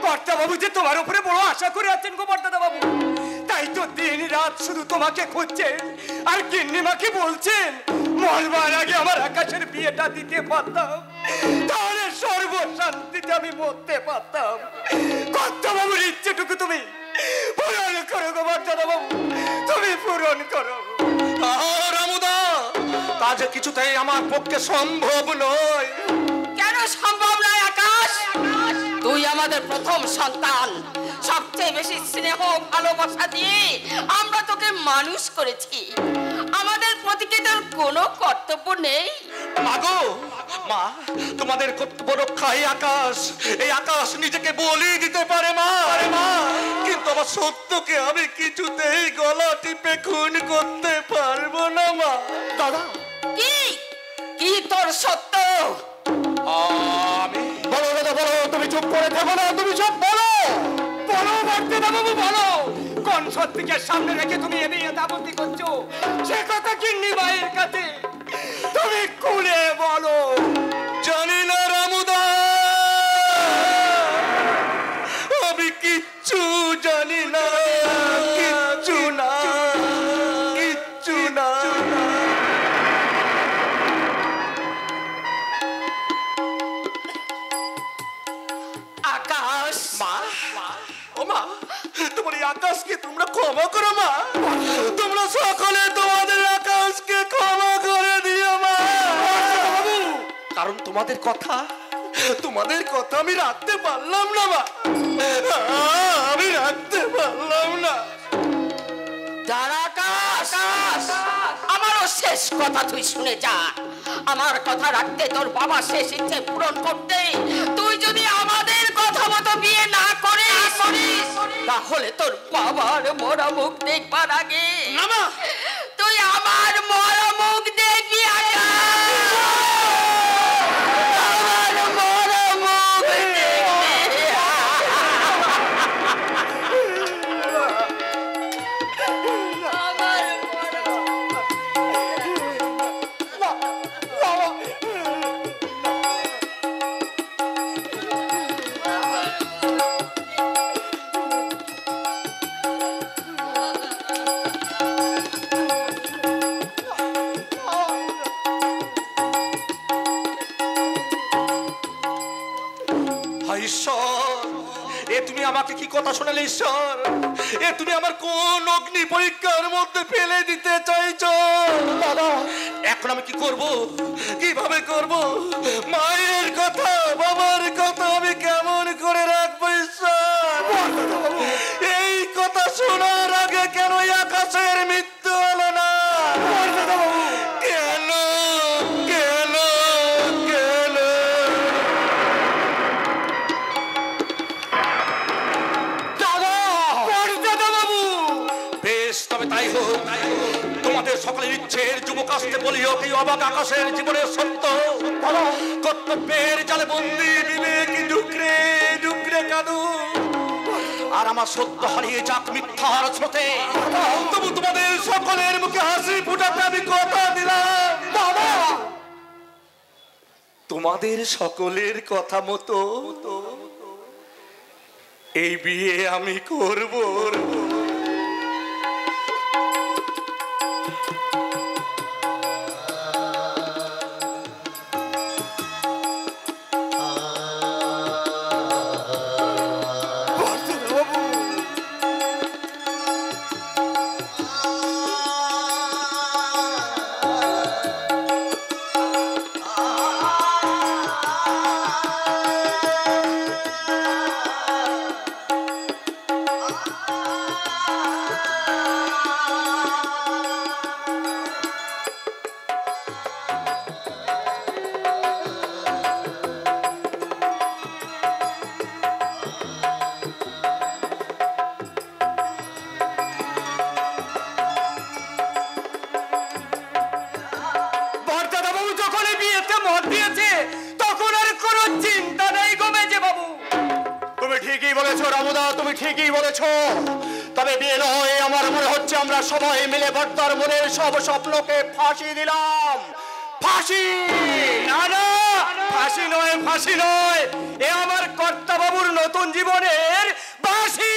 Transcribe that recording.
কর্তা বাবু যে তোমার উপরে বড় আশা করে আছেন গো বর্দাদা বাবু, তাই তো দিন রাত শুধু তোমাকে খুঁজছেন। আর গিন্নিমাকে বলছেন মরবার আগে আমার আকাশের বিয়েটা দিতে পারতাম, তাহলে সর্বশান্তিতে আমি মরতে পারতাম। কর্তা বাবুর ইচ্ছেটুকু তুমি পূরণ করো গো বর্দাদা বাবু, তুমি পূরণ করো। রামুদা, কাজ কিছুতেই আমার পক্ষে সম্ভব নয়। কেন সম্ভব নয় আকাশ? তুই আমাদের প্রথম সন্তান, সবচেয়ে বেশি স্নেহ ভালোবাসা দিয়ে আমরা তোকে মানুষ করেছি। আমাদের প্রতি কি তোর কোনো কর্তব্য নেই? মাগো মা, তোমাদের কর্তব্য রক্ষাই আকাশ, এই আকাশ নিজেকে বলি দিতে পারে মা। কিন্তু আমার সত্যকে আমি কিছুতেই গলা টিপে খুন করতে পারবো না মা। দাদা কি কি তোর সত্য? আমি বলো দাদা বলো, তুমি চুপ করে থেকো না, তুমি চুপ বলো বলো বর্দাদা বাবু বলো, কোন সত্যিকে সামনে রেখে তুমি এ বিয়ে দাবতি করছো? সে কথা গিন্নি মায়ের কাছে তুমি খুলে বলো। জানি না রামুদা, আমি কিচ্ছু জানি না, কিচ্ছু না, কিচ্ছু না। আকাশ, মা, ও মা, তোমার এই আকাশকে তোমরা ক্ষমা করো মা। তোমরা সকলে তোমাদের আকাশকে ক্ষমা করে দিও মা। কারণ তোমাদের কথা আমি রাখতে পারলাম না মা, আমি রাখতে পারলাম না। দাঁড়া আকাশ, আমারও শেষ কথা তুই শুনে যা। আমার কথা রাখতে, তোর বাবা শেষ ইচ্ছে পূরণ করতে তুই যদি আমাদের কথা মতো বিয়ে না করিস, তাহলে তোর বাবার মরা মুখ দেখবার আগে তুই আমার মরা মুখ দেখবি। আমার মরা মুখ দেখবি। ঈশ্বর, এ তুমি আমাকে কি কথা শোনালে ঈশ্বর? এ তুমি আমার কোন অগ্নি পরীক্ষার মধ্যে ফেলে দিতে চাইছো? বাবা, এখন আমি কি করব, কিভাবে করব? মায়ের কথা, বাবার কথা আমি কেমন করে রাখবো ঈশ্বর? এই কথা শোনার আগে কেন আকাশের মৃত্যু হলো না? কেন কেন কেন? বেশ, তবে তাই হোক। তোমাদের সকলের ইচ্ছের যুবক আসতে বলিও কি অবাক আকাশের জীবনের সত্য। কর্তব্যের জালে বন্দি বিবেক ডুকরে ডুকরে কাঁদু। আর আমার সত্য হারিয়ে যাক মিথ্যার স্রোতে, তবু তোমাদের সকলের মুখে হাসি ফুটাতে আমি কথা দিলাম। বাবা, তোমাদের সকলের কথা মতো এই বিয়ে আমি করব। ঠিকই বলেছো, তবে বিয়ে নয়, আমার মনে হচ্ছে আমরা সবাই মিলে বর্দার মনের সব স্বপ্নকে ফাঁসি দিলাম। ফাঁসি? না না, ফাঁসি নয়, ফাঁসি নয়, এ আমার কর্তা বাবুর তোর নতুন জীবনের বাসি।